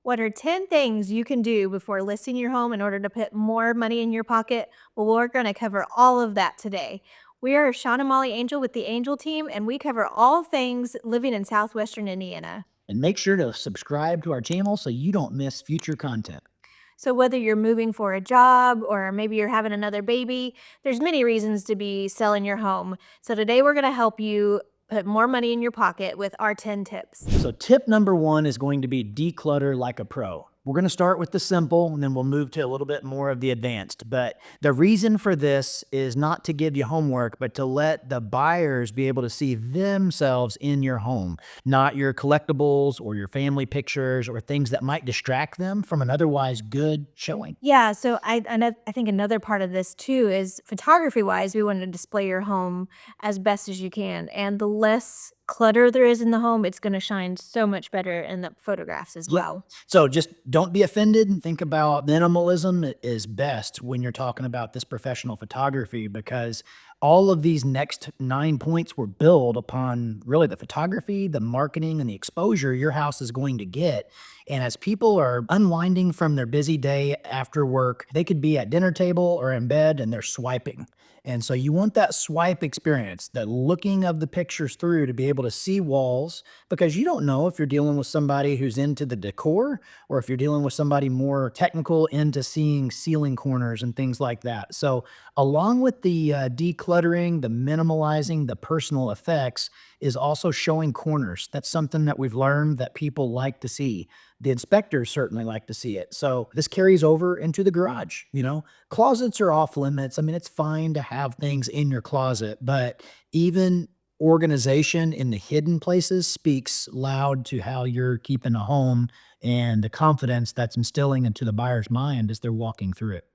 What are 10 things you can do before listing your home in order to put more money in your pocket? Well, we're going to cover all of that today. We are Sean and Molly Angel with the Angel team, and we cover all things living in Southwestern Indiana. And make sure to subscribe to our channel so you don't miss future content. So whether you're moving for a job or maybe you're having another baby, there's many reasons to be selling your home. So today we're going to help you put more money in your pocket with our 10 tips. So tip number one is going to be declutter like a pro. We're going to start with the simple and then we'll move to a little bit more of the advanced. But the reason for this is not to give you homework, but to let the buyers be able to see themselves in your home, not your collectibles or your family pictures or things that might distract them from an otherwise good showing. Yeah, so I think another part of this too is photography-wise, we want to display your home as best as you can, and the less clutter there is in the home, it's gonna shine so much better in the photographs as Yeah. well. So just don't be offended and think about minimalism is best when you're talking about this professional photography because all of these next 9 points were built upon really the photography, the marketing, and the exposure your house is going to get. And as people are unwinding from their busy day after work, they could be at dinner table or in bed and they're swiping. And so you want that swipe experience, the looking of the pictures through to be able to see walls because you don't know if you're dealing with somebody who's into the decor or if you're dealing with somebody more technical into seeing ceiling corners and things like that. So, along with the decluttering, the minimalizing, the personal effects, is also showing corners. That's something that we've learned that people like to see. The inspectors certainly like to see it. So, this carries over into the garage. Closets are off limits. I mean, it's fine to have things in your closet, but even organization in the hidden places speaks loud to how you're keeping a home and the confidence that's instilling into the buyer's mind as they're walking through it.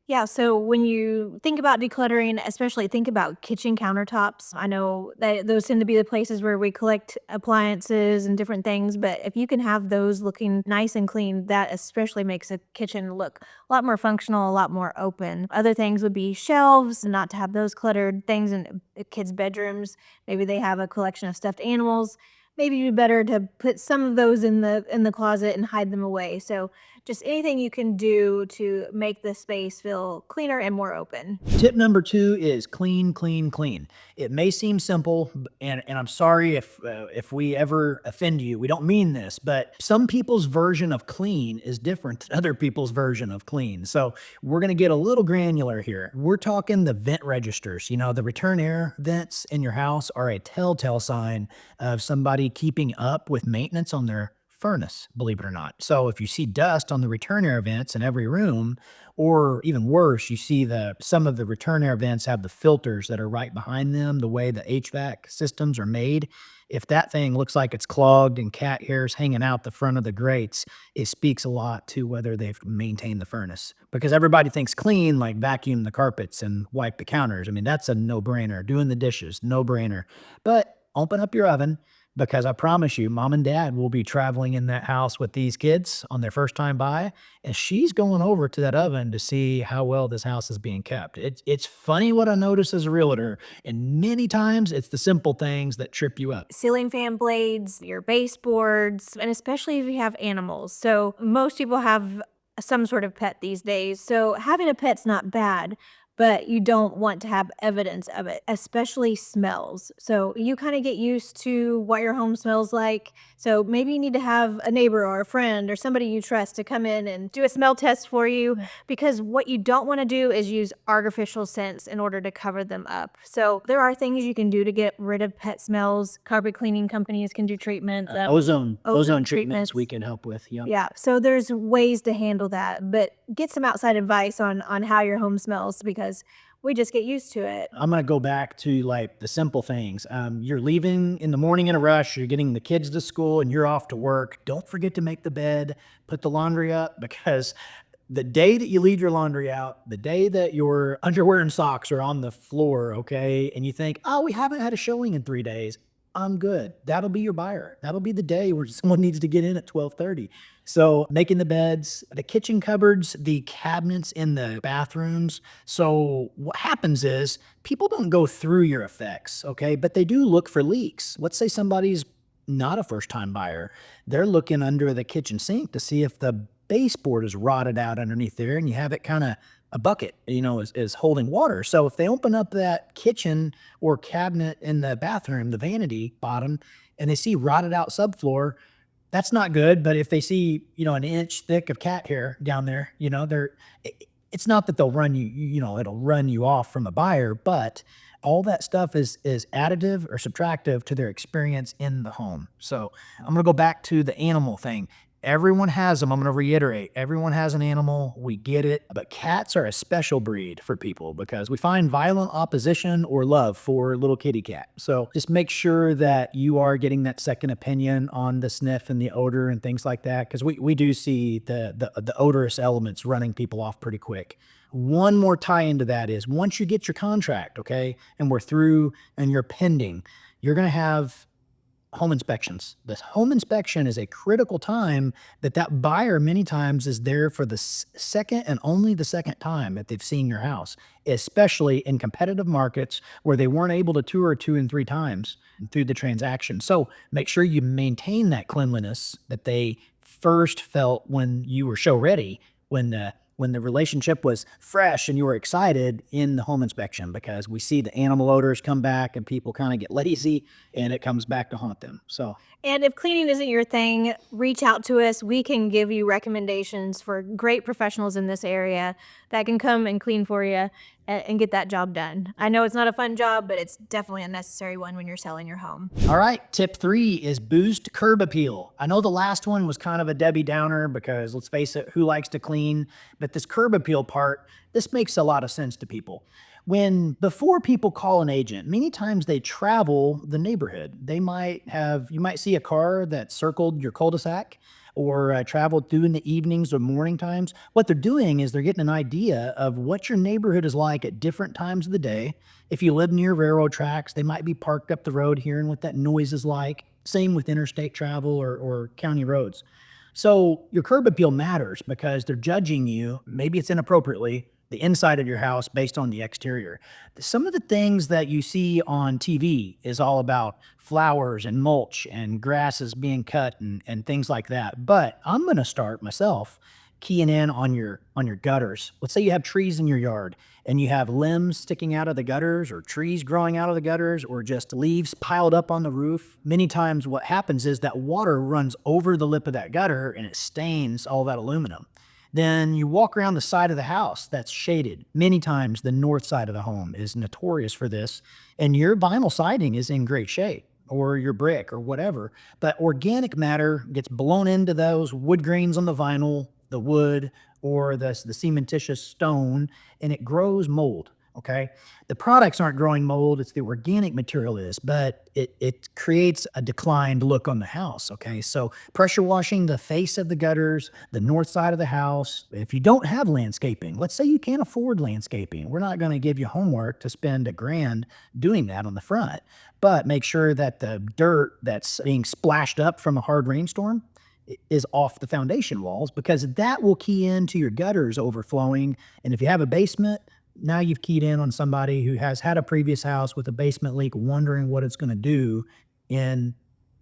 Yeah, so when you think about decluttering, especially think about kitchen countertops. I know that those tend to be the places where we collect appliances and different things, but if you can have those looking nice and clean, that especially makes a kitchen look a lot more functional, a lot more open. Other things would be shelves, not to have those cluttered things in kids' bedrooms. Maybe they have a collection of stuffed animals. Maybe it'd be better to put some of those in the closet and hide them away. So just anything you can do to make the space feel cleaner and more open. Tip number two is clean, clean, clean. It may seem simple, and I'm sorry if we ever offend you. We don't mean this, but some people's version of clean is different than other people's version of clean. So we're going to get a little granular here. We're talking the vent registers. The return air vents in your house are a telltale sign of somebody keeping up with maintenance on their furnace, believe it or not. So if you see dust on the return air vents in every room, or even worse, you see some of the return air vents have the filters that are right behind them, the way the HVAC systems are made. If that thing looks like it's clogged and cat hairs hanging out the front of the grates, it speaks a lot to whether they've maintained the furnace. Because everybody thinks clean, like vacuum the carpets and wipe the counters. I mean, that's a no-brainer. Doing the dishes, no-brainer. But open up your oven because I promise you, mom and dad will be traveling in that house with these kids on their first time by, and she's going over to that oven to see how well this house is being kept. It's funny what I notice as a realtor, and many times it's the simple things that trip you up. Ceiling fan blades, your baseboards, and especially if you have animals. So most people have some sort of pet these days. So having a pet's not bad, but you don't want to have evidence of it, especially smells. So you kind of get used to what your home smells like. So maybe you need to have a neighbor or a friend or somebody you trust to come in and do a smell test for you because what you don't want to do is use artificial scents in order to cover them up. So there are things you can do to get rid of pet smells. Carpet cleaning companies can do treatments. Ozone treatments we can help with. Yeah. Yeah, so there's ways to handle that, but get some outside advice on how your home smells because we just get used to it. I'm gonna go back to like the simple things. You're leaving in the morning in a rush. You're getting the kids to school, and you're off to work. Don't forget to make the bed, put the laundry up, because the day that you leave your laundry out, the day that your underwear and socks are on the floor, okay, and you think, oh, we haven't had a showing in 3 days. I'm good. That'll be your buyer. That'll be the day where someone needs to get in at 12:30. So making the beds, the kitchen cupboards, the cabinets in the bathrooms. So what happens is people don't go through your effects, okay? But they do look for leaks. Let's say somebody's not a first time buyer, they're looking under the kitchen sink to see if the baseboard is rotted out underneath there and you have it kind of a bucket, is holding water. So if they open up that kitchen or cabinet in the bathroom, the vanity bottom, and they see rotted out subfloor, that's not good. But if they see, an inch thick of cat hair down there, it's not that they'll run you, it'll run you off from a buyer, but all that stuff is additive or subtractive to their experience in the home. So I'm gonna go back to the animal thing. Everyone has them. I'm gonna reiterate. Everyone has an animal. We get it. But cats are a special breed for people because we find violent opposition or love for little kitty cat. So just make sure that you are getting that second opinion on the sniff and the odor and things like that. Because we do see the odorous elements running people off pretty quick. One more tie into that is once you get your contract, okay, and we're through and you're pending, you're going to have home inspections. The home inspection is a critical time that buyer many times is there for the second and only the second time that they've seen your house, especially in competitive markets where they weren't able to tour 2 and 3 times through the transaction. So make sure you maintain that cleanliness that they first felt when you were show ready, when the relationship was fresh and you were excited in the home inspection, because we see the animal odors come back and people kind of get lazy and it comes back to haunt them. So, And if cleaning isn't your thing, reach out to us. We can give you recommendations for great professionals in this area that can come and clean for you and get that job done. I know it's not a fun job, but it's definitely a necessary one when you're selling your home. all right, tip 3 is boost curb appeal. I know the last one was kind of a Debbie Downer because let's face it, who likes to clean? But this curb appeal part, this makes a lot of sense to people. Before people call an agent, many times they travel the neighborhood. You might see a car that circled your cul-de-sac or traveled through in the evenings or morning times. What they're doing is they're getting an idea of what your neighborhood is like at different times of the day. If you live near railroad tracks, they might be parked up the road hearing what that noise is like. Same with interstate travel or county roads. So your curb appeal matters because they're judging you, maybe it's inappropriately, the inside of your house based on the exterior. Some of the things that you see on TV is all about flowers and mulch and grasses being cut and things like that. But I'm going to start myself keying in on your gutters. Let's say you have trees in your yard and you have limbs sticking out of the gutters or trees growing out of the gutters or just leaves piled up on the roof. Many times what happens is that water runs over the lip of that gutter and it stains all that aluminum. Then you walk around the side of the house that's shaded. Many times the north side of the home is notorious for this, and your vinyl siding is in great shape, or your brick or whatever. But organic matter gets blown into those wood grains on the vinyl, the wood, or the cementitious stone, and it grows mold. Okay. The products aren't growing mold, it's the organic material is, but it creates a declined look on the house. Okay. So pressure washing the face of the gutters, the north side of the house. If you don't have landscaping, let's say you can't afford landscaping. We're not going to give you homework to spend $1,000 doing that on the front, but make sure that the dirt that's being splashed up from a hard rainstorm is off the foundation walls, because that will key into your gutters overflowing. And if you have a basement, now you've keyed in on somebody who has had a previous house with a basement leak, wondering what it's going to do in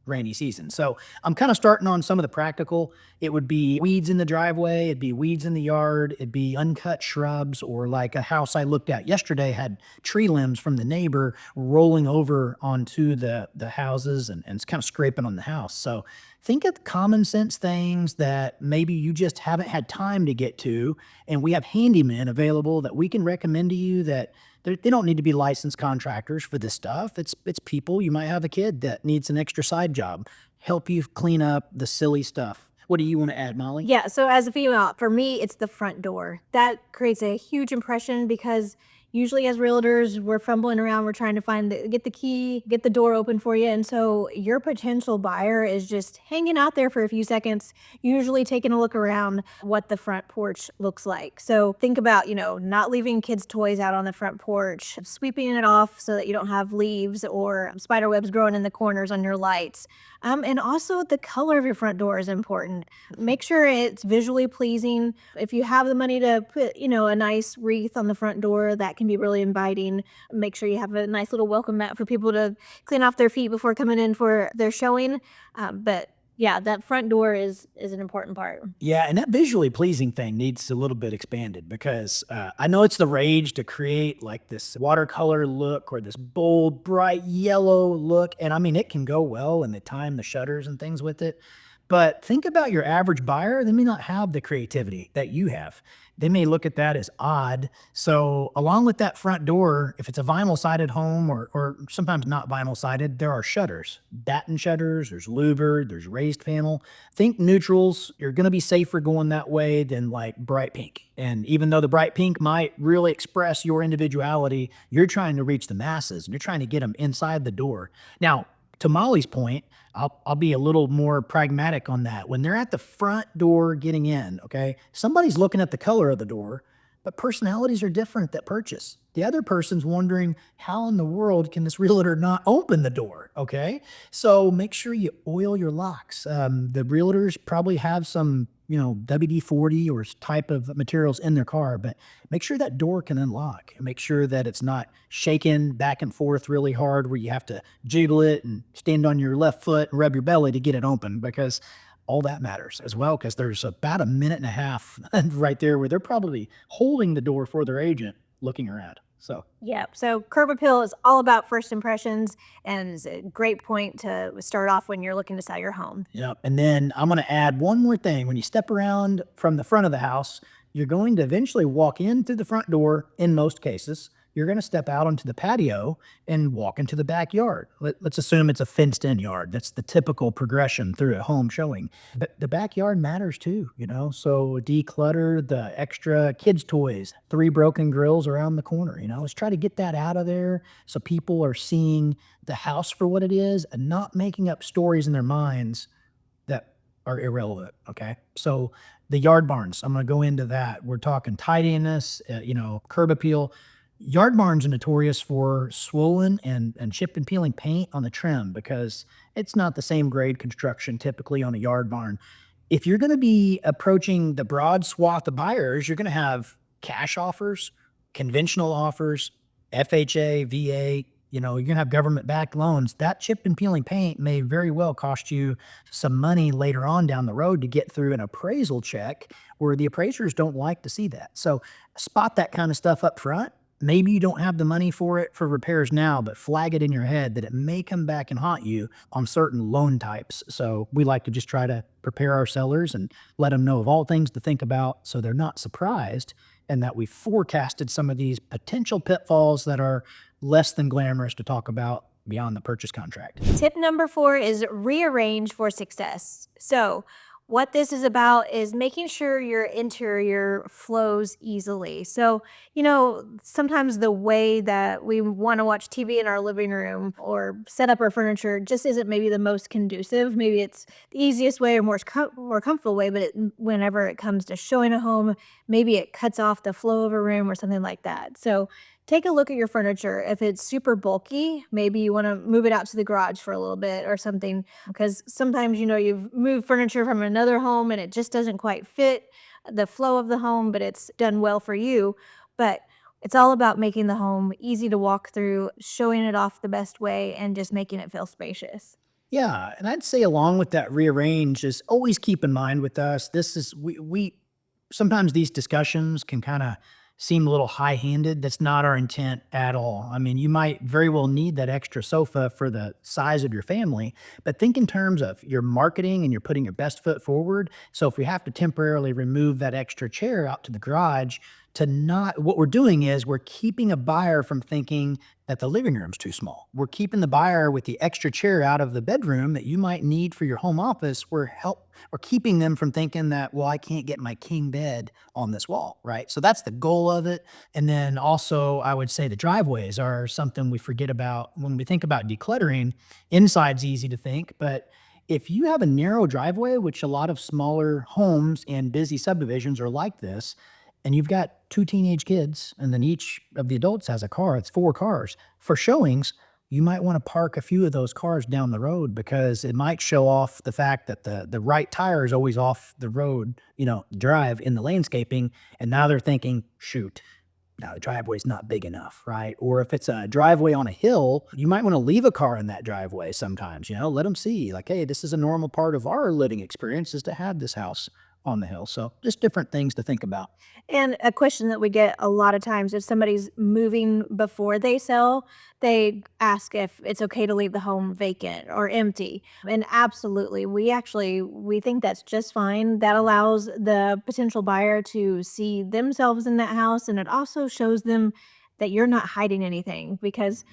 rainy season. So I'm kind of starting on some of the practical. It would be weeds in the driveway, it'd be weeds in the yard, it'd be uncut shrubs, or like a house I looked at yesterday had tree limbs from the neighbor rolling over onto the houses and it's kind of scraping on the house. So think of common sense things that maybe you just haven't had time to get to. And we have handymen available that we can recommend to you that they don't need to be licensed contractors for this stuff. It's people. You might have a kid that needs an extra side job. Help you clean up the silly stuff. What do you want to add, Molly? Yeah, so as a female, for me, it's the front door. That creates a huge impression because usually as realtors, we're fumbling around, we're trying to get the key, get the door open for you. And so your potential buyer is just hanging out there for a few seconds, usually taking a look around what the front porch looks like. So think about, not leaving kids' toys out on the front porch, sweeping it off so that you don't have leaves or spider webs growing in the corners on your lights. And also the color of your front door is important. Make sure it's visually pleasing. If you have the money to put, a nice wreath on the front door, that can be really inviting. Make sure you have a nice little welcome mat for people to clean off their feet before coming in for their showing. But yeah, that front door is an important part. Yeah, and that visually pleasing thing needs a little bit expanded because I know it's the rage to create like this watercolor look or this bold, bright yellow look. And I mean, it can go well and they time the shutters and things with it. But think about your average buyer. They may not have the creativity that you have. They may look at that as odd. So, along with that front door, if it's a vinyl sided home or sometimes not vinyl sided, there are shutters, batten shutters, there's louvered, there's raised panel. Think neutrals. You're going to be safer going that way than like bright pink. And even though the bright pink might really express your individuality, you're trying to reach the masses and you're trying to get them inside the door. Now, to Molly's point, I'll be a little more pragmatic on that. When they're at the front door getting in, okay, somebody's looking at the color of the door, but personalities are different that purchase. The other person's wondering, how in the world can this realtor not open the door? Okay. So make sure you oil your locks. The realtors probably have some, WD-40 or type of materials in their car, but make sure that door can unlock and make sure that it's not shaking back and forth really hard where you have to jiggle it and stand on your left foot and rub your belly to get it open because all that matters as well because there's about a minute and a half right there where they're probably holding the door for their agent looking around. So, Yeah. So curb appeal is all about first impressions and is a great point to start off when you're looking to sell your home. yeah. And then I'm going to add one more thing. When you step around from the front of the house, you're going to eventually walk in through the front door in most cases. You're going to step out onto the patio and walk into the backyard. Let's assume it's a fenced in yard. That's the typical progression through a home showing. But the backyard matters too. So declutter the extra kids' toys, 3 broken grills around the corner. Let's try to get that out of there so people are seeing the house for what it is and not making up stories in their minds that are irrelevant. Okay. So the yard barns, I'm going to go into that. We're talking tidiness, curb appeal. Yard barns are notorious for swollen and chipped and peeling paint on the trim because it's not the same grade construction typically on a yard barn. If you're going to be approaching the broad swath of buyers, you're going to have cash offers, conventional offers, FHA, VA, you're going to have government backed loans. That chip and peeling paint may very well cost you some money later on down the road to get through an appraisal check where the appraisers don't like to see that. So spot that kind of stuff up front. Maybe you don't have the money for it for repairs now, but flag it in your head that it may come back and haunt you on certain loan types. So we like to just try to prepare our sellers and let them know of all things to think about so they're not surprised and that we forecasted some of these potential pitfalls that are less than glamorous to talk about beyond the purchase contract. Tip number 4 is rearrange for success. So, what this is about is making sure your interior flows easily. So, sometimes the way that we want to watch TV in our living room or set up our furniture just isn't maybe the most conducive. Maybe it's the easiest way or more comfortable way, but whenever it comes to showing a home, maybe it cuts off the flow of a room or something like that. So, take a look at your furniture. If it's super bulky, maybe you want to move it out to the garage for a little bit or something. Because sometimes, you've moved furniture from another home and it just doesn't quite fit the flow of the home, but it's done well for you. But it's all about making the home easy to walk through, showing it off the best way, and just making it feel spacious. Yeah, and I'd say along with that rearrange is always keep in mind with us. This is we sometimes these discussions can kind of seem a little high-handed. That's not our intent at all. I mean, you might very well need that extra sofa for the size of your family, but think in terms of your marketing and you're putting your best foot forward. So if we have to temporarily remove that extra chair out to the garage, to not what we're doing is we're keeping a buyer from thinking that the living room's too small. We're keeping the buyer with the extra chair out of the bedroom that you might need for your home office. We're keeping them from thinking that, well, I can't get my king bed on this wall, right? So that's the goal of it. And then also, I would say the driveways are something we forget about when we think about decluttering. Inside's easy to think, but if you have a narrow driveway, which a lot of smaller homes and busy subdivisions are like this, and you've got 2 teenage kids, and then each of the adults has a car, it's 4 cars. For showings, you might want to park a few of those cars down the road because it might show off the fact that the right tire is always off the road, drive in the landscaping. And now they're thinking, shoot, Now, the driveway's not big enough, right? Or if it's a driveway on a hill, you might want to leave a car in that driveway sometimes, let them see, like, hey, this is a normal part of our living experience is to have this house on the hill. So just different things to think about. And a question that we get a lot of times if somebody's moving before they sell, they ask if it's okay to leave the home vacant or empty. And absolutely, we think that's just fine. That allows the potential buyer to see themselves in that house, and it also shows them that you're not hiding anything, because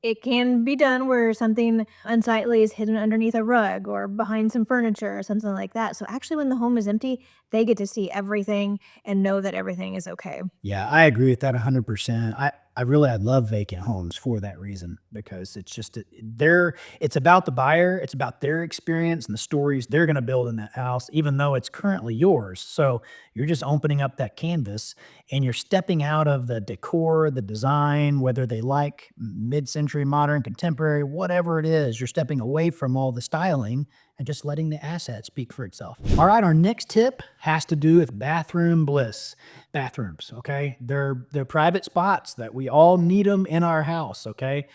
it can be done where something unsightly is hidden underneath a rug or behind some furniture or something like that. So actually, when the home is empty, they get to see everything and know that everything is okay. Yeah, I agree with that 100%. I love vacant homes for that reason because it's just it's about the buyer, it's about their experience and the stories they're going to build in that house even though it's currently yours. So, you're just opening up that canvas and you're stepping out of the decor, the design, whether they like mid-century, modern, contemporary, whatever it is, you're stepping away from all the styling and just letting the asset speak for itself. All right, our next tip has to do with bathroom bliss. Bathrooms, okay? They're private spots that we all need them in our house, okay?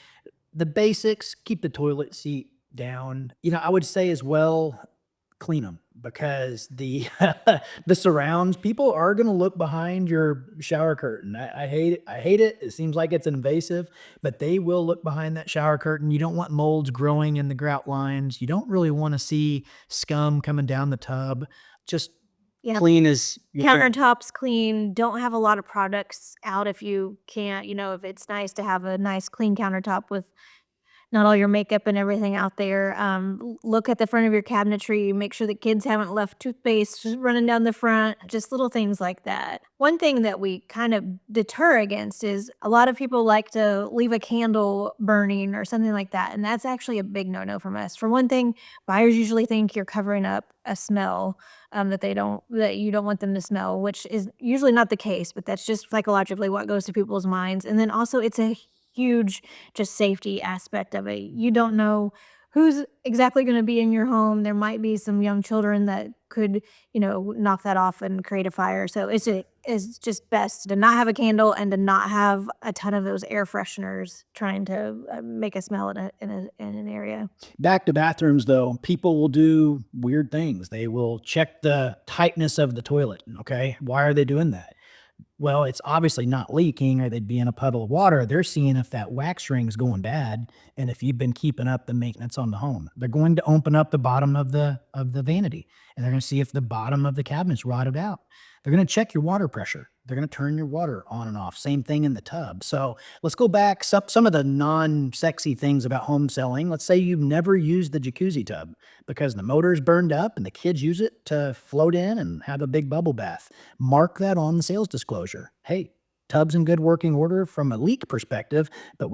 The basics, keep the toilet seat down. I would say as well, clean them because the the surrounds, people are gonna look behind your shower curtain. I hate it. I hate it. It seems like it's invasive, but they will look behind that shower curtain. You don't want molds growing in the grout lines. You don't really wanna see scum coming down the tub. Just Yeah, clean as countertops clean, don't have a lot of products out if you can't, if it's nice to have a nice clean countertop with not all your makeup and everything out there. Look at the front of your cabinetry, make sure the kids haven't left toothpaste just running down the front, just little things like that. One thing that we kind of deter against is a lot of people like to leave a candle burning or something like that. And that's actually a big no no from us. For one thing, buyers usually think you're covering up a smell that you don't want them to smell, which is usually not the case, but that's just psychologically what goes to people's minds. And then also, it's a huge just safety aspect of it. You don't know who's exactly gonna be in your home. There might be some young children that could, knock that off and create a fire. So it's just best to not have a candle and to not have a ton of those air fresheners trying to, make a smell in an area. Back to bathrooms, though, people will do weird things. They will check the tightness of the toilet. Okay. Why are they doing that? Well, it's obviously not leaking or they'd be in a puddle of water. They're seeing if that wax ring's going bad and if you've been keeping up the maintenance on the home. They're going to open up the bottom of the vanity and they're going to see if the bottom of the cabinet's rotted out. They're going to check your water pressure. They're going to turn your water on and off. Same thing in the tub. So let's go back some of the non-sexy things about home selling. Let's say you've never used the jacuzzi tub because the motor's burned up and the kids use it to float in and have a big bubble bath. Mark that on the sales disclosure. Hey, tub's in good working order from a leak perspective, but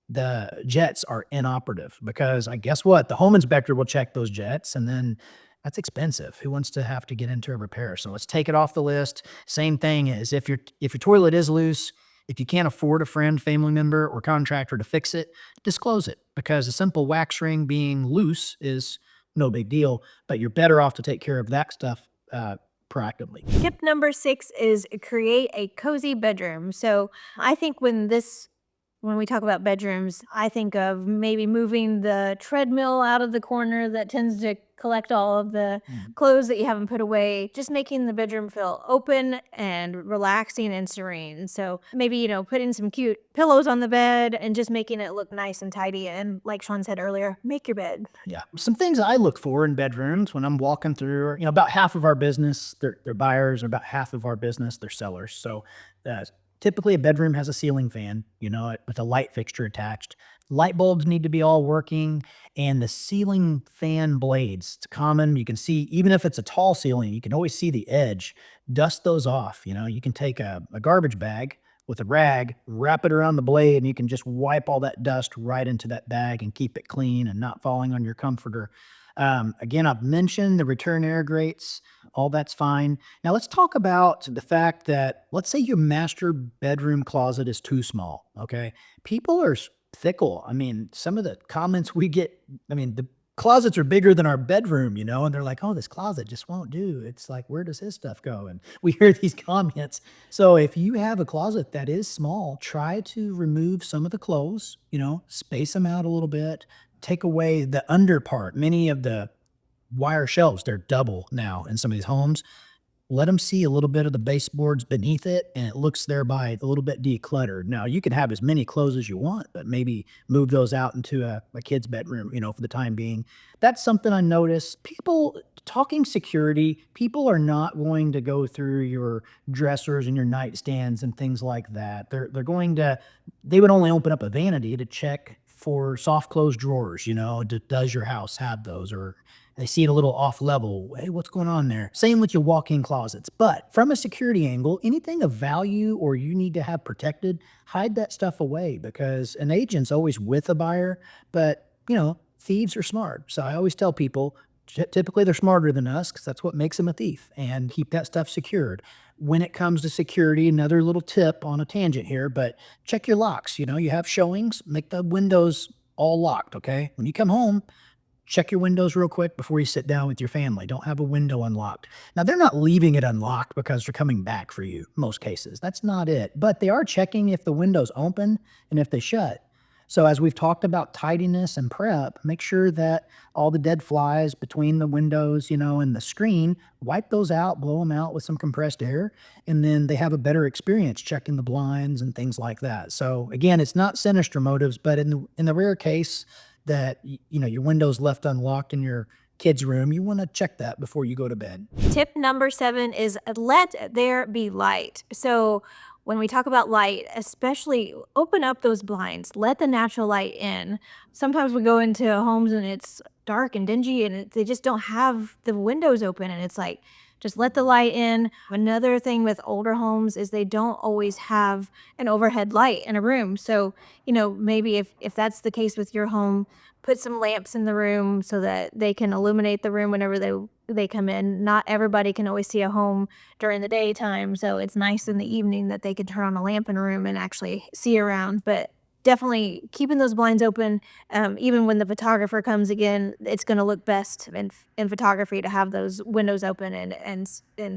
the jets are inoperative because I guess what? The home inspector will check those jets and then that's expensive. Who wants to have to get into a repair? So let's take it off the list. Same thing is if your toilet is loose, if you can't afford a friend, family member, or contractor to fix it, disclose it because a simple wax ring being loose is no big deal, but you're better off to take care of that stuff proactively. Tip number 6 is create a cozy bedroom. So, I think when we talk about bedrooms, I think of maybe moving the treadmill out of the corner that tends to collect all of the clothes that you haven't put away, just making the bedroom feel open and relaxing and serene. So maybe, putting some cute pillows on the bed and just making it look nice and tidy. And like Sean said earlier, make your bed. Yeah. Some things I look for in bedrooms when I'm walking through, about half of our business, they're buyers, or about half of our business, they're sellers. So typically a bedroom has a ceiling fan, with a light fixture attached. Light bulbs need to be all working and the ceiling fan blades, it's common. You can see, even if it's a tall ceiling, you can always see the edge. Dust those off. You can take a garbage bag with a rag, wrap it around the blade, and you can just wipe all that dust right into that bag and keep it clean and not falling on your comforter. Again, I've mentioned the return air grates, all that's fine. Now let's talk about the fact that let's say your master bedroom closet is too small. Okay. People are fickle. I mean, some of the comments we get, I mean, closets are bigger than our bedroom, and they're like, "Oh, this closet just won't do." It's like, "Where does his stuff go?" And we hear these comments. So if you have a closet that is small, try to remove some of the clothes, space them out a little bit, take away the under part. Many of the wire shelves, they're double now in some of these homes. Let them see a little bit of the baseboards beneath it, and it looks thereby a little bit decluttered. Now, you can have as many clothes as you want, but maybe move those out into a kid's bedroom, for the time being. That's something I notice. People talking security, people are not going to go through your dressers and your nightstands and things like that. They're going to they would only open up a vanity to check for soft closed drawers, does your house have those? Or they see it a little off level. Hey, what's going on there? Same with your walk-in closets. But from a security angle, anything of value or you need to have protected, hide that stuff away because an agent's always with a buyer, but thieves are smart. So I always tell people, typically they're smarter than us because that's what makes them a thief, and keep that stuff secured. When it comes to security, another little tip on a tangent here, but check your locks. You have showings, make the windows all locked, okay? When you come home, check your windows real quick before you sit down with your family. Don't have a window unlocked. Now, they're not leaving it unlocked because they're coming back for you, most cases. That's not it. But they are checking if the window's open and if they shut. So, as we've talked about tidiness and prep, make sure that all the dead flies between the windows, and the screen, wipe those out, blow them out with some compressed air, and then they have a better experience checking the blinds and things like that. So, again, it's not sinister motives, but in the rare case that your window's left unlocked in your kid's room, you want to check that before you go to bed. Tip number 7 is let there be light. So when we talk about light, especially open up those blinds, let the natural light in. Sometimes we go into homes and it's dark and dingy and they just don't have the windows open, and it's like, just let the light in. Another thing with older homes is they don't always have an overhead light in a room. So, maybe if that's the case with your home, put some lamps in the room so that they can illuminate the room whenever they come in. Not everybody can always see a home during the daytime, so it's nice in the evening that they can turn on a lamp in a room and actually see around. But definitely keeping those blinds open, even when the photographer comes again, it's going to look best in photography to have those windows open and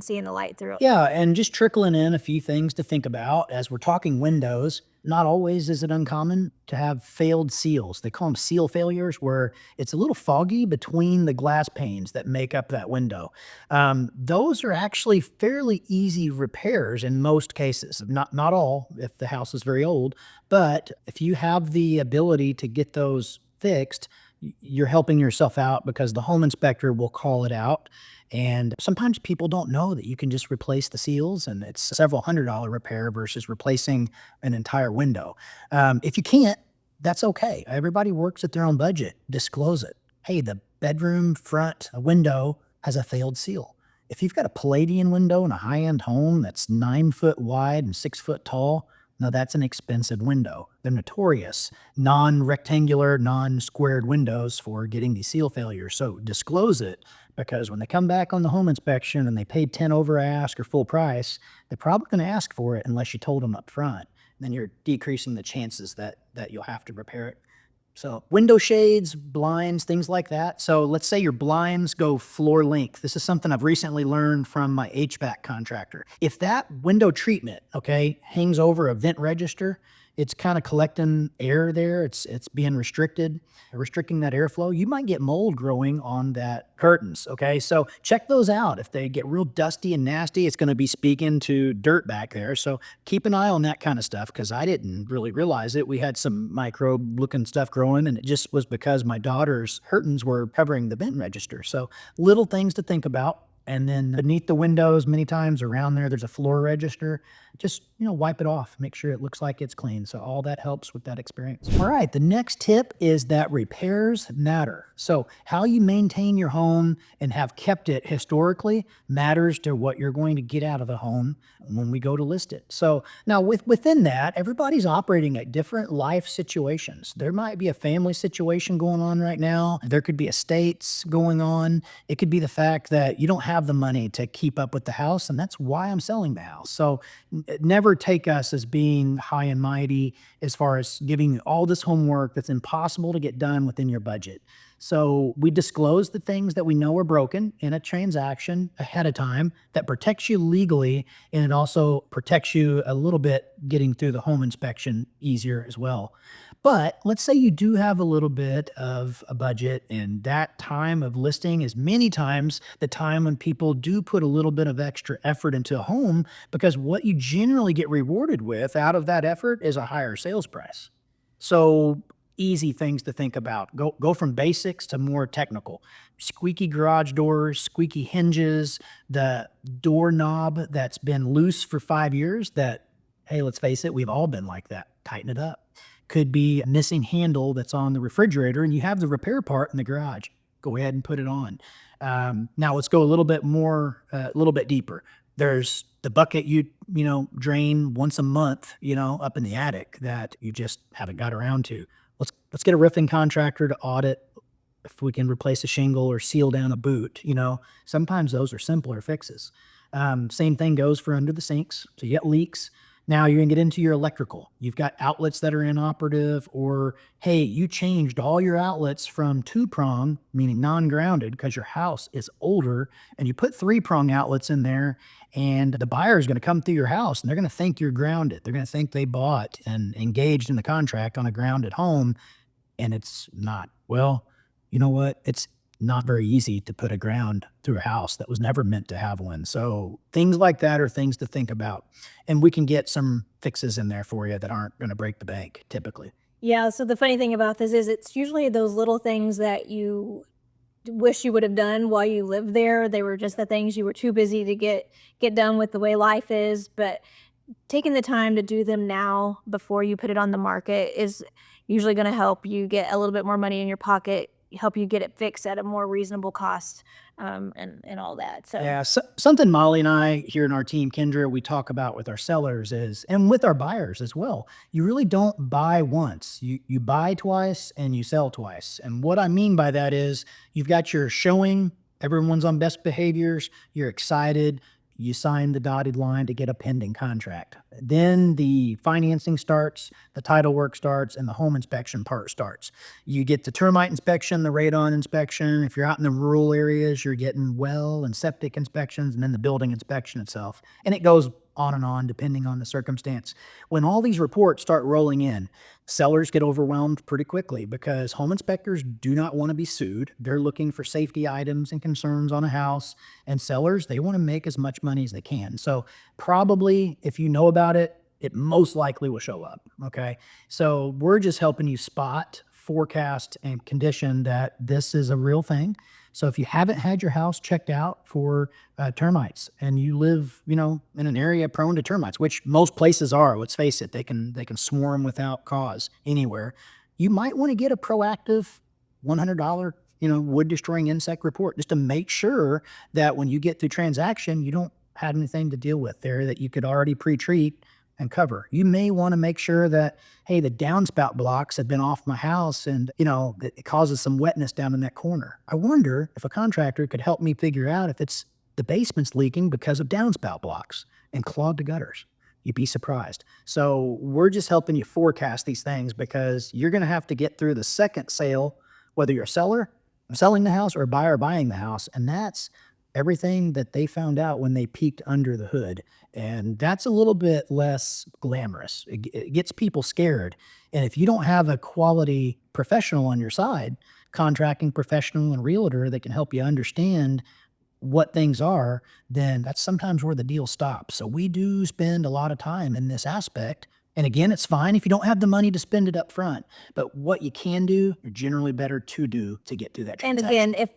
seeing the light through. Yeah, and just trickling in a few things to think about as we're talking windows. Not always is it uncommon to have failed seals. They call them seal failures, where it's a little foggy between the glass panes that make up that window. Those are actually fairly easy repairs in most cases. Not all, if the house is very old, but if you have the ability to get those fixed, you're helping yourself out because the home inspector will call it out. And sometimes people don't know that you can just replace the seals and it's several $100 repair versus replacing an entire window. If you can't, that's okay. Everybody works at their own budget. Disclose it. Hey, the bedroom front window has a failed seal. If you've got a Palladian window in a high end home that's 9 foot wide and 6 foot tall, now that's an expensive window. They're notorious non-rectangular, non-squared windows for getting these seal failures. So disclose it, because when they come back on the home inspection and they paid 10 over ask or full price, they're probably going to ask for it unless you told them up front. Then you're decreasing the chances that you'll have to repair it. So window shades, blinds, things like that. So let's say your blinds go floor length. This is something I've recently learned from my HVAC contractor. If that window treatment, okay, hangs over a vent register, it's kind of collecting air there. It's being restricting that airflow. You might get mold growing on that curtains. Okay, so check those out. If they get real dusty and nasty, it's going to be speaking to dirt back there. So keep an eye on that kind of stuff, because I didn't really realize it. We had some microbe looking stuff growing, and it just was because my daughter's curtains were covering the vent register. So little things to think about. And then beneath the windows, many times around there's a floor register. Just, wipe it off. Make sure it looks like it's clean. So all that helps with that experience. All right. The next tip is that repairs matter. So how you maintain your home and have kept it historically matters to what you're going to get out of the home when we go to list it. So now within that, everybody's operating at different life situations. There might be a family situation going on right now. There could be estates going on. It could be the fact that you don't have the money to keep up with the house, and that's why I'm selling the house. So never take us as being high and mighty as far as giving all this homework that's impossible to get done within your budget. So we disclose the things that we know are broken in a transaction ahead of time that protects you legally, and it also protects you a little bit getting through the home inspection easier as well. But let's say you do have a little bit of a budget, and that time of listing is many times the time when people do put a little bit of extra effort into a home, because what you generally get rewarded with out of that effort is a higher sales price. So easy things to think about. Go from basics to more technical. Squeaky garage doors, squeaky hinges, the doorknob that's been loose for 5 years that, hey, let's face it, we've all been like that. Tighten it up. Could be a missing handle that's on the refrigerator and you have the repair part in the garage. Go ahead and put it on. Now let's go a little bit more, a little bit deeper. There's the bucket you drain once a month, up in the attic that you just haven't got around to. Let's get a roofing contractor to audit if we can replace a shingle or seal down a boot. Sometimes those are simpler fixes. Same thing goes for under the sinks. So you get leaks. Now you're gonna get into your electrical. You've got outlets that are inoperative, or hey, you changed all your outlets from two prong, meaning non-grounded, because your house is older, and you put three prong outlets in there, and the buyer is gonna come through your house and they're gonna think you're grounded. They're gonna think they bought and engaged in the contract on a grounded home, and it's not. Well, you know what? It's not very easy to put a ground through a house that was never meant to have one. So things like that are things to think about. And we can get some fixes in there for you that aren't going to break the bank typically. Yeah, so the funny thing about this is it's usually those little things that you wish you would have done while you lived there. They were just the things you were too busy to get done with the way life is, but taking the time to do them now before you put it on the market is usually gonna help you get a little bit more money in your pocket, help you get it fixed at a more reasonable cost, and all that, so Yeah, something Molly and I here in our team, Kendra, we talk about with our sellers is, and with our buyers as well, you really don't buy once. You buy twice and you sell twice. And what I mean by that is you've got your showing, everyone's on best behaviors, you're excited, you sign the dotted line to get a pending contract. Then the financing starts, the title work starts, and the home inspection part starts. You get the termite inspection, the radon inspection. If you're out in the rural areas, you're getting well and septic inspections, and then the building inspection itself. And it goes on depending on the circumstance. When all these reports start rolling in, sellers get overwhelmed pretty quickly because home inspectors do not want to be sued. They're looking for safety items and concerns on a house, and sellers, they want to make as much money as they can. So probably if you know about it, it most likely will show up. Okay. So we're just helping you spot, forecast, and condition that this is a real thing. So if you haven't had your house checked out for termites and you live, in an area prone to termites, which most places are, let's face it, they can swarm without cause anywhere. You might want to get a proactive $100, wood destroying insect report just to make sure that when you get through transaction, you don't have anything to deal with there that you could already pre-treat and cover. You may want to make sure that, hey, the downspout blocks have been off my house and, it causes some wetness down in that corner. I wonder if a contractor could help me figure out if it's the basement's leaking because of downspout blocks and clogged gutters. You'd be surprised. So we're just helping you forecast these things because you're going to have to get through the second sale, whether you're a seller selling the house or a buyer buying the house. And that's everything that they found out when they peeked under the hood. And that's a little bit less glamorous. It gets people scared. And if you don't have a quality professional on your side, contracting professional and realtor that can help you understand what things are, then that's sometimes where the deal stops. So we do spend a lot of time in this aspect. And again, it's fine if you don't have the money to spend it up front, but what you can do, are generally better to do to get through that and transaction. again,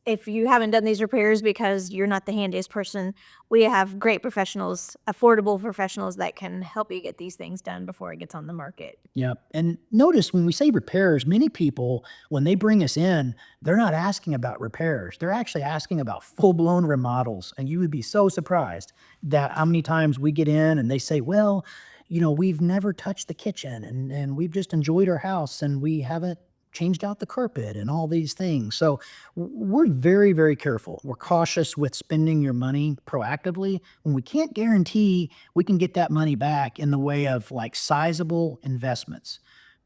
if you haven't done these repairs because you're not the handiest person, we have great professionals, affordable professionals that can help you get these things done before it gets on the market. Yeah. And notice when we say repairs, many people, when they bring us in, they're not asking about repairs. They're actually asking about full blown remodels. And you would be so surprised that how many times we get in and they say, well, we've never touched the kitchen and we've just enjoyed our house and we haven't changed out the carpet and all these things. So we're very, very careful. We're cautious with spending your money proactively when we can't guarantee we can get that money back in the way of like sizable investments.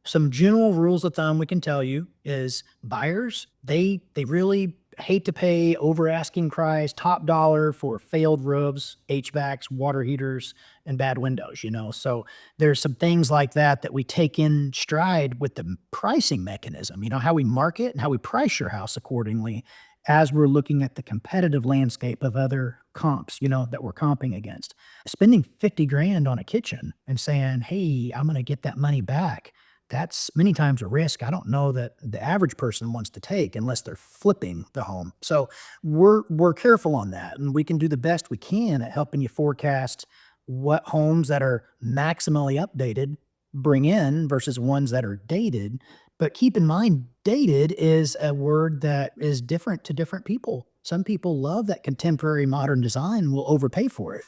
Some general rules of thumb we can tell you is buyers, they really hate to pay over asking price, top dollar for failed roofs, HVACs, water heaters, and bad windows, you know. So there's some things like that that we take in stride with the pricing mechanism, you know, how we market and how we price your house accordingly as we're looking at the competitive landscape of other comps, you know, that we're comping against. Spending 50 grand on a kitchen and saying, "Hey, I'm going to get that money back." That's many times a risk I don't know that the average person wants to take unless they're flipping the home. So we're careful on that, and we can do the best we can at helping you forecast what homes that are maximally updated bring in versus ones that are dated. But keep in mind, dated is a word that is different to different people. Some people love that contemporary modern design, will overpay for it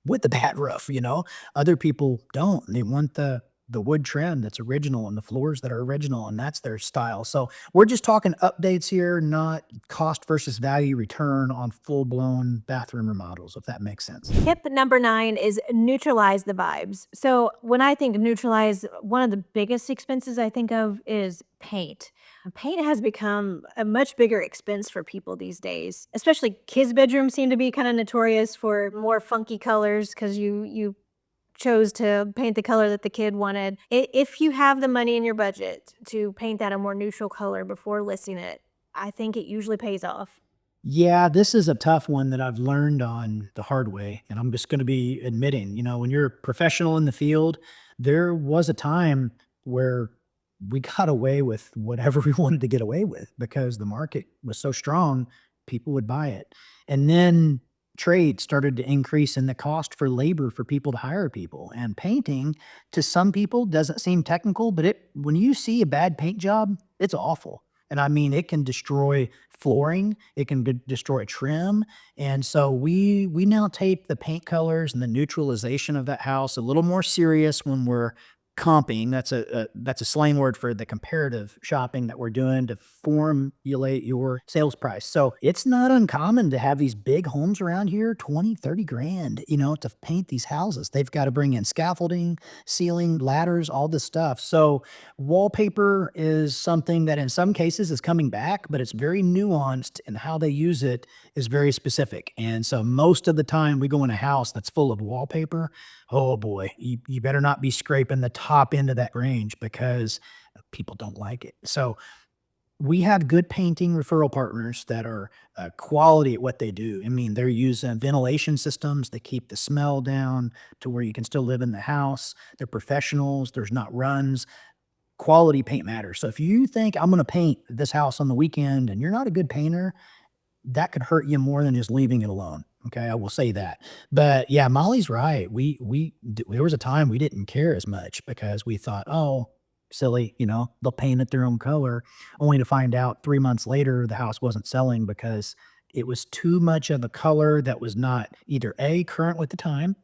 with the bad roof, you know? Other people don't. They want the wood trim that's original and the floors that are original, and that's their style. So we're just talking updates here, not cost versus value return on full-blown bathroom remodels, if that makes sense. Tip number 9 is neutralize the vibes. So, when I think neutralize, one of the biggest expenses I think of is paint. Paint has become a much bigger expense for people these days. Especially kids' bedrooms seem to be kind of notorious for more funky colors because you chose to paint the color that the kid wanted. If you have the money in your budget to paint that a more neutral color before listing it, I think it usually pays off. Yeah, this is a tough one that I've learned on the hard way, and I'm just gonna be admitting, you know, when you're a professional in the field, there was a time where we got away with whatever we wanted to get away with because the market was so strong, people would buy it. And then trade started to increase in the cost for labor for people to hire people. And painting to some people doesn't seem technical, but it when you see a bad paint job, it's awful. And I mean, it can destroy flooring, it can destroy trim. And so we now take the paint colors and the neutralization of that house a little more serious when we're comping. That's a slang word for the comparative shopping that we're doing to formulate your sales price. So it's not uncommon to have these big homes around here, 20, 30 grand, you know, to paint these houses. They've got to bring in scaffolding, ceiling, ladders, all this stuff. So wallpaper is something that in some cases is coming back, but it's very nuanced, and how they use it is very specific. And so most of the time we go in a house that's full of wallpaper, oh boy, you better not be scraping the top end of that range because people don't like it. So we have good painting referral partners that are quality at what they do. I mean, they're using ventilation systems that keep the smell down to where you can still live in the house. They're professionals. There's not runs. Quality paint matters. So if you think I'm going to paint this house on the weekend and you're not a good painter, that could hurt you more than just leaving it alone. Okay, I will say that. But yeah, Molly's right. There was a time we didn't care as much because we thought, oh, silly, you know, they'll paint it their own color, only to find out 3 months later the house wasn't selling because it was too much of a color that was not either A, current with the time,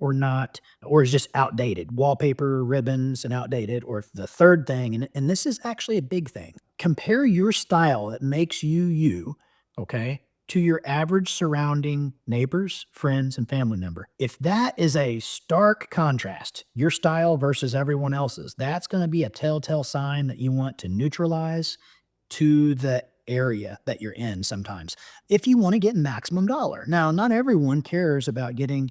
or not, or is just outdated. Wallpaper, ribbons, and outdated. Or the third thing, and this is actually a big thing, compare your style that makes you you, okay, to your average surrounding neighbors, friends, and family member. If that is a stark contrast, your style versus everyone else's, that's going to be a telltale sign that you want to neutralize to the area that you're in sometimes. If you want to get maximum dollar. Now, not everyone cares about getting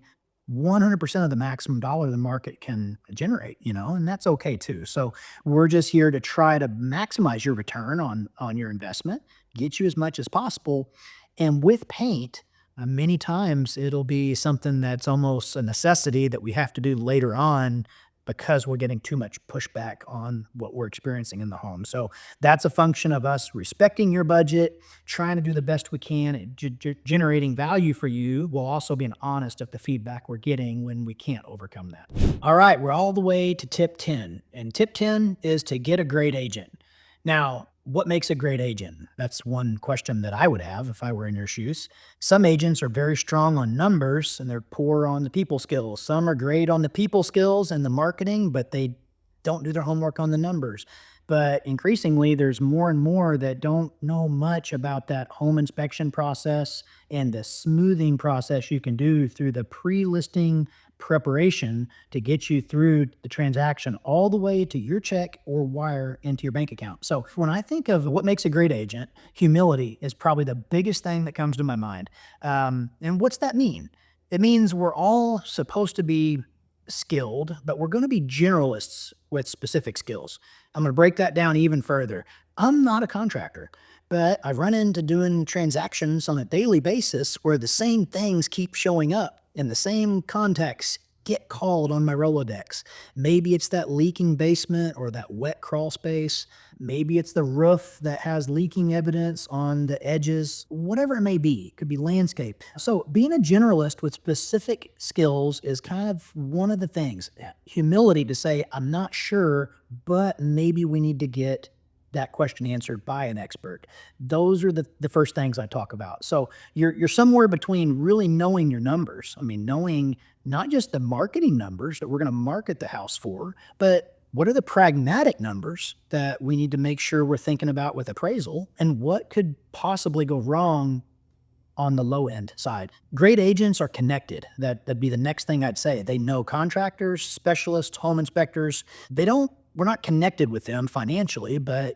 100% of the maximum dollar the market can generate, you know, and that's okay too. So we're just here to try to maximize your return on your investment, get you as much as possible. And with paint, many times it'll be something that's almost a necessity that we have to do later on because we're getting too much pushback on what we're experiencing in the home. So that's a function of us respecting your budget, trying to do the best we can at generating value for you, while also being honest of the feedback we're getting when we can't overcome that. All right, we're all the way to tip 10. And tip 10 is to get a great agent. Now, what makes a great agent? That's one question that I would have if I were in your shoes. Some agents are very strong on numbers and they're poor on the people skills. Some are great on the people skills and the marketing, but they don't do their homework on the numbers. But increasingly, there's more and more that don't know much about that home inspection process and the smoothing process you can do through the pre-listing preparation to get you through the transaction all the way to your check or wire into your bank account. So when I think of what makes a great agent, humility is probably the biggest thing that comes to my mind. And what's that mean? It means we're all supposed to be skilled, but we're going to be generalists with specific skills. I'm going to break that down even further. I'm not a contractor, but I run into doing transactions on a daily basis where the same things keep showing up in the same context get called on my Rolodex. Maybe it's that leaking basement or that wet crawl space. Maybe it's the roof that has leaking evidence on the edges, whatever it may be. It could be landscape. So being a generalist with specific skills is kind of one of the things. Humility to say, I'm not sure, but maybe we need to get that question answered by an expert. Those are the first things I talk about. So you're somewhere between really knowing your numbers. I mean, knowing not just the marketing numbers that we're going to market the house for, but what are the pragmatic numbers that we need to make sure we're thinking about with appraisal, and what could possibly go wrong on the low end side. Great agents are connected. That'd be the next thing I'd say. They know contractors, specialists, home inspectors. We're not connected with them financially, but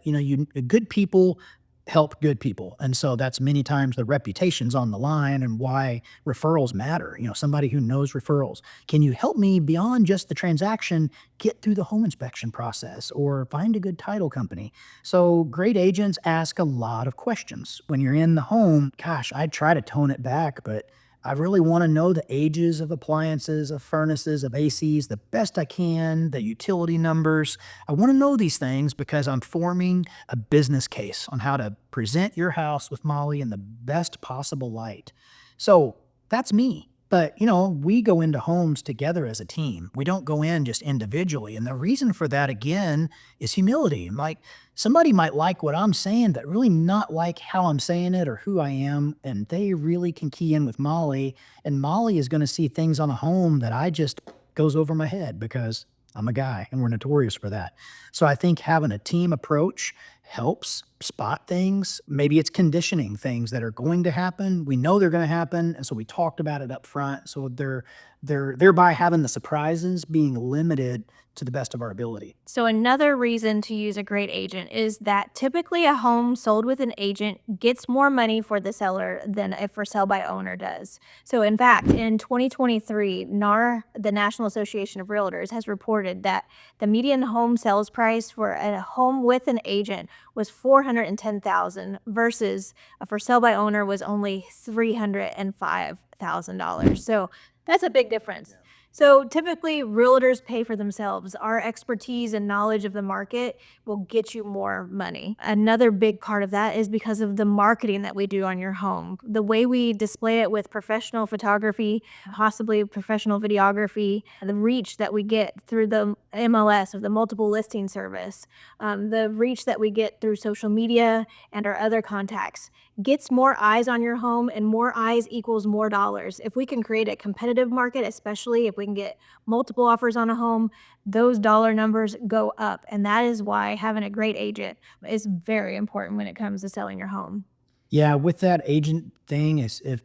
good people help good people. And so that's many times the reputation's on the line and why referrals matter. Somebody who knows referrals. Can you help me beyond just the transaction get through the home inspection process or find a good title company? So great agents ask a lot of questions. When you're in the home, gosh, I try to tone it back, but I really want to know the ages of appliances, of furnaces, of ACs, the best I can, the utility numbers. I want to know these things because I'm forming a business case on how to present your house with Molly in the best possible light. So that's me. But, we go into homes together as a team. We don't go in just individually. And the reason for that, again, is humility. Like, somebody might like what I'm saying, but really not like how I'm saying it or who I am. And they really can key in with Molly. And Molly is going to see things on a home that I just goes over my head because I'm a guy and we're notorious for that. So I think having a team approach helps spot things. Maybe it's conditioning things that are going to happen. We know they're going to happen. And so we talked about it up front. So they're thereby having the surprises being limited to the best of our ability. So, another reason to use a great agent is that typically a home sold with an agent gets more money for the seller than a for sale by owner does. So, in fact, in 2023, NAR, the National Association of Realtors, has reported that the median home sales price for a home with an agent was $410,000 versus a for sale by owner was only $305,000. So, that's a big difference. So typically, realtors pay for themselves. Our expertise and knowledge of the market will get you more money. Another big part of that is because of the marketing that we do on your home. The way we display it with professional photography, possibly professional videography, the reach that we get through the MLS or the multiple listing service, the reach that we get through social media and our other contacts gets more eyes on your home, and more eyes equals more dollars. If we can create a competitive market, especially if we can get multiple offers on a home, those dollar numbers go up. And that is why having a great agent is very important when it comes to selling your home. Yeah, with that agent thing is if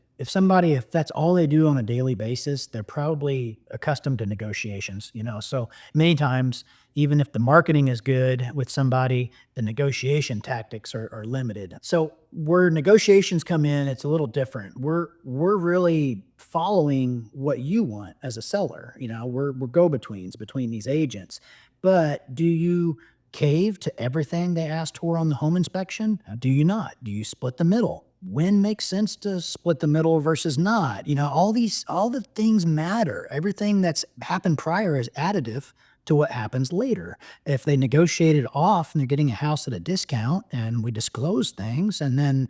that's all they do on a daily basis, they're probably accustomed to negotiations. So many times, even if the marketing is good with somebody, the negotiation tactics are limited. So where negotiations come in, it's a little different. We're really following what you want as a seller. We're go-betweens between these agents. But do you cave to everything they asked for on the home inspection? Do you not? Do you split the middle? When makes sense to split the middle versus not? All the things matter. Everything that's happened prior is additive to what happens later. If they negotiate it off and they're getting a house at a discount and we disclose things, and then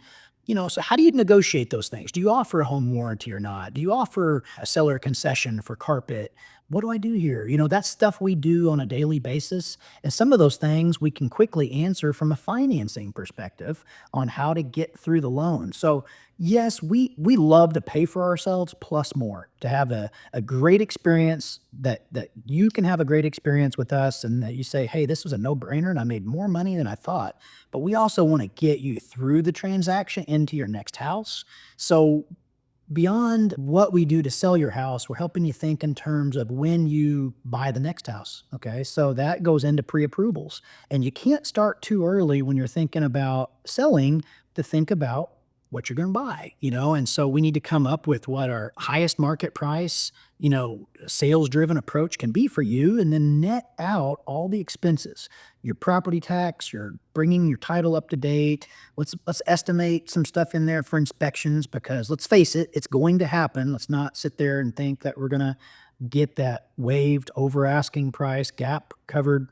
so how do you negotiate those things? Do you offer a home warranty or not? Do you offer a seller concession for carpet? What do I do here? That's stuff we do on a daily basis. And some of those things we can quickly answer from a financing perspective on how to get through the loan. So, yes, we love to pay for ourselves plus more to have a great experience that you can have a great experience with us and that you say, hey, this was a no brainer and I made more money than I thought. But we also want to get you through the transaction into your next house. So beyond what we do to sell your house, we're helping you think in terms of when you buy the next house. Okay. So that goes into pre approvals. And you can't start too early when you're thinking about selling to think about what you're going to buy, And so we need to come up with what our highest market price, sales driven approach can be for you and then net out all the expenses, your property tax, your bringing your title up to date. Let's estimate some stuff in there for inspections because let's face it, it's going to happen. Let's not sit there and think that we're going to get that waived over asking price gap covered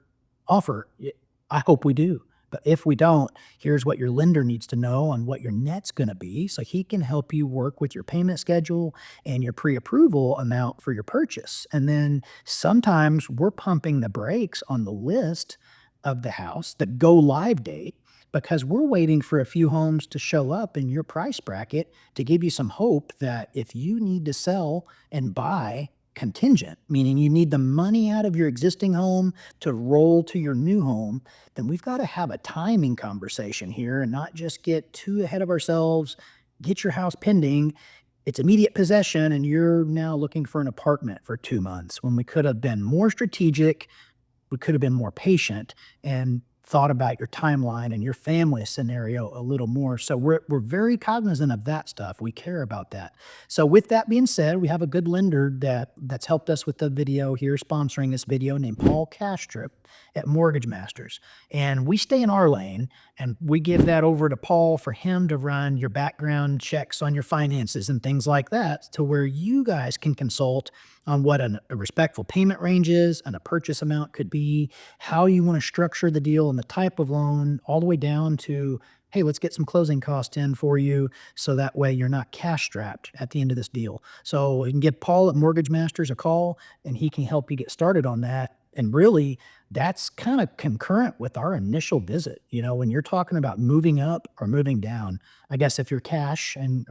offer. I hope we do. But if we don't, here's what your lender needs to know on what your net's going to be so he can help you work with your payment schedule and your pre-approval amount for your purchase. And then sometimes we're pumping the brakes on the list of the house, the go live date, because we're waiting for a few homes to show up in your price bracket to give you some hope that if you need to sell and buy contingent, meaning you need the money out of your existing home to roll to your new home, then we've got to have a timing conversation here and not just get too ahead of ourselves, get your house pending. It's immediate possession, and you're now looking for an apartment for 2 months when we could have been more strategic, we could have been more patient and thought about your timeline and your family scenario a little more. So we're very cognizant of that stuff. We care about that. So with that being said, we have a good lender that's helped us with the video here, sponsoring this video, named Paul Castrip at Mortgage Masters. And we stay in our lane and we give that over to Paul for him to run your background checks on your finances and things like that to where you guys can consult on what a respectful payment range is and a purchase amount could be, how you want to structure the deal and the type of loan, all the way down to, hey, let's get some closing costs in for you so that way you're not cash strapped at the end of this deal. So you can give Paul at Mortgage Masters a call and he can help you get started on that. And really, that's kind of concurrent with our initial visit. When you're talking about moving up or moving down, I guess if you're cash and,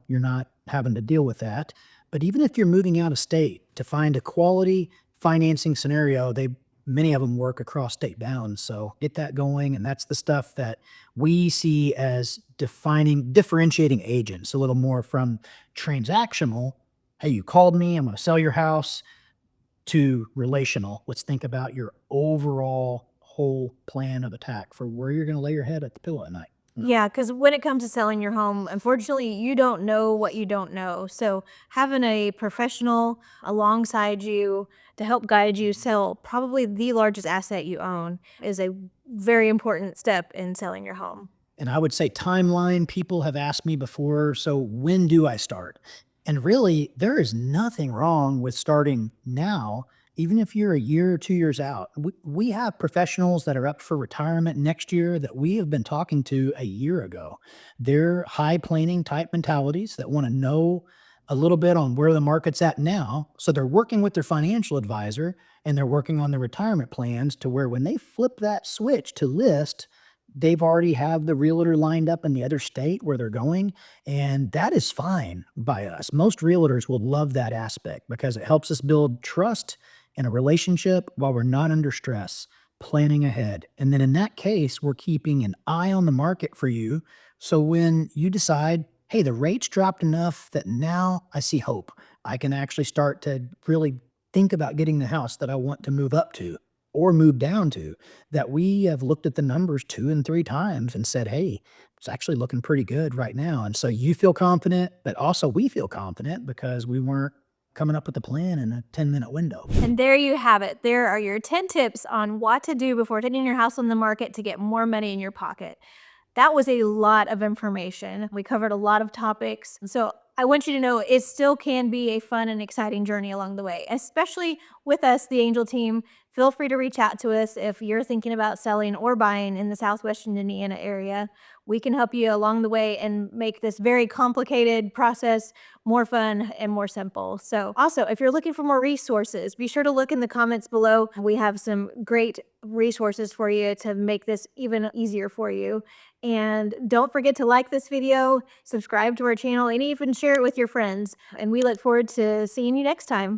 you're not having to deal with that. But even if you're moving out of state to find a quality financing scenario, many of them work across state bounds. So get that going. And that's the stuff that we see as differentiating agents a little more from transactional. Hey, you called me, I'm going to sell your house, to relational. Let's think about your overall whole plan of attack for where you're going to lay your head at the pillow at night. Yeah, because when it comes to selling your home, unfortunately, you don't know what you don't know. So having a professional alongside you to help guide you sell probably the largest asset you own is a very important step in selling your home. And I would say timeline, people have asked me before, so when do I start? And really, there is nothing wrong with starting now, even if you're a year or 2 years out. We have professionals that are up for retirement next year that we have been talking to a year ago. They're high planning type mentalities that want to know a little bit on where the market's at now. So they're working with their financial advisor and they're working on their retirement plans to where when they flip that switch to list, they've already have the realtor lined up in the other state where they're going. And that is fine by us. Most realtors will love that aspect because it helps us build trust in a relationship while we're not under stress, planning ahead. And then in that case, we're keeping an eye on the market for you. So when you decide, hey, the rates dropped enough that now I see hope, I can actually start to really think about getting the house that I want to move up to or move down to, that we have looked at the numbers 2 and 3 times and said, hey, it's actually looking pretty good right now. And so you feel confident, but also we feel confident because we weren't coming up with a plan in a 10-minute window. And there you have it. There are your 10 tips on what to do before taking your house on the market to get more money in your pocket. That was a lot of information. We covered a lot of topics. So I want you to know it still can be a fun and exciting journey along the way, especially with us, the Angel team. Feel free to reach out to us if you're thinking about selling or buying in the Southwestern Indiana area. We can help you along the way and make this very complicated process more fun and more simple. So, also, if you're looking for more resources, be sure to look in the comments below. We have some great resources for you to make this even easier for you. And don't forget to like this video, subscribe to our channel, and even share it with your friends. And we look forward to seeing you next time.